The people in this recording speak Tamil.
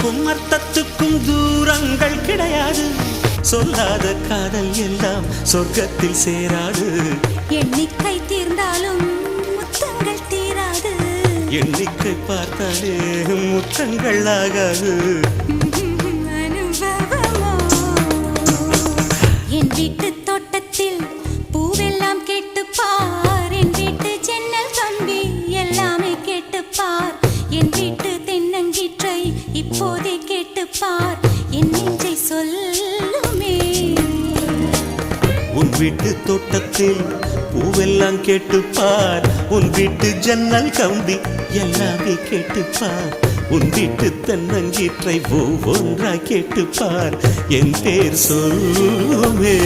அர்த்தத்துக்கும் அர்த்தத்துக்கும் தூரங்கள் கிடையாது. சொல்லாத காதல் எல்லாம் சொர்க்கத்தில் சேராது. எண்ணிக்கை தீர்ந்தாலும் முத்தங்கள் தீராது. எண்ணிக்கை பார்த்தாலே முத்தங்கள் ஆகாது. அனுபவமோ என் வீட்டு தோட்டத்தில் பூவெல்லாம் கேட்டுப்பார். என் வீட்டு ஜன்னல் கம்பி எல்லாமே கேட்டுப்பார். என் வீட்டு தென்னங்கீற்றை இப்போதே கேட்டுப்பார். என் நெஞ்சை சொல்லுமே. உன் வீட்டு தோட்டத்தில் பூவெல்லாம் கேட்டுப்பார். உன் வீட்டு ஜன்னல் கம்பி எல்லாமே கேட்டுப்பார். உன் வீட்டு தென்னங்கீற்றை ஒவ்வொன்றாய் கேட்டுப்பார். என் பேர் சொல்லுமே.